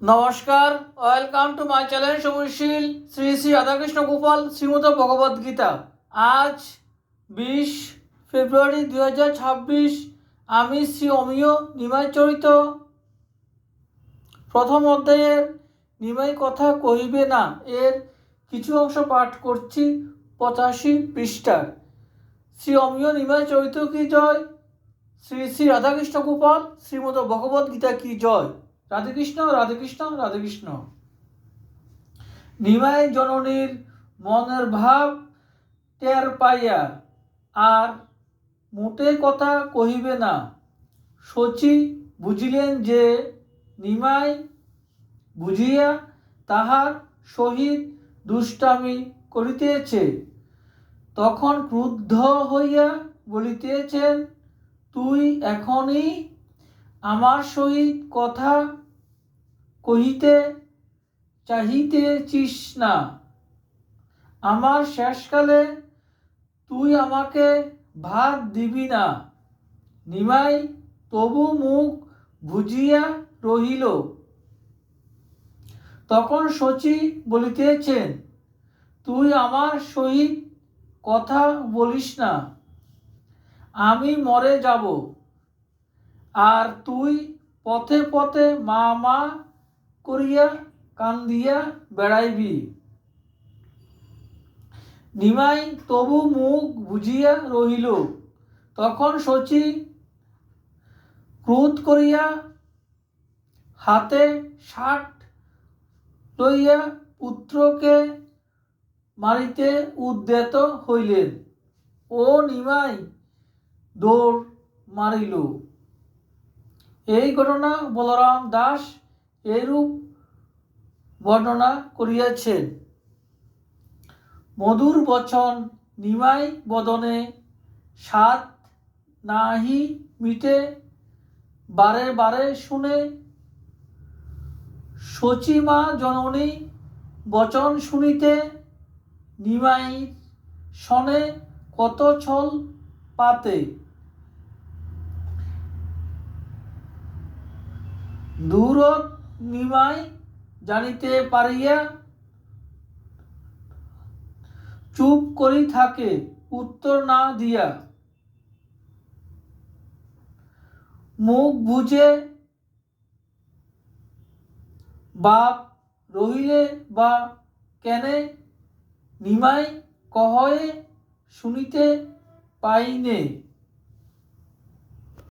নমস্কার, welcome to my channel সমরশীল শ্রী শ্রী রাধাকৃষ্ণ গোপাল শ্রীমদ ভগবদ গীতা। আজ 20 ফেব্রুয়ারি 2026। আমি শ্রী অমিয় নিমাই চরিত প্রথম অধ্যায়ের নিমাই কথা কহিবে না এর কিছু অংশ পাঠ করছি 85 পৃষ্ঠার। শ্রী অমিয় নিমাই চরিত কি জয়, শ্রী শ্রী রাধাকৃষ্ণ গোপাল শ্রীমদ ভগবদ গীতা কি জয়। রাধে কৃষ্ণ, রাধে কৃষ্ণ, রাধে কৃষ্ণ। নিমাই জননীর মনের ভাব টের পাইয়া আর মোটে কথা কহিবে না। শচী বুঝিলেন যে নিমাই বুঝিয়া তাহার সহিত দুষ্টামি করিতেছে। তখন ক্রুদ্ধ হইয়া বলিতেছেন, তুই এখনই আমার সহিত কথা কহিতে চাহিতেছিস না? আমার শেষকালে তুই আমাকে ভাত দিবি না? নিমাই তবু মুখ বুজিয়া রহিল। তখন শচী বলিতেছেন, তুই আমার সহিত কথা বলিস না, আমি মরে যাব, আর তুই পথে পথে মা মা করিয়া কান্দিয়া বেড়াইবি। নিমাই তবু মুখ বুজিয়া রহিল। তখন শচী ক্রোধ করিয়া হাতে ষাট লইয়া পুত্রকে মারিতে উদ্যত হইলেন। ও নিমাই দৌড় মারিল। এই ঘটনা বলরাম দাস এরূপ বর্ণনা করিয়াছেন। মধুর বচন নিমাই বদনে স্বাদ নাহি মিটে বারে বারে শুনে। শচী মা জননী বচন শুনিতে নিমাই শনে কত ছল পাতে। দূরত নিমাই জানিতে পারিয়া চুপ করি থাকে, উত্তর না দিয়া। মুখ বুজে বাপ রহিলে বা কেনে নিমাই কহয়ে শুনিতে পাইনে।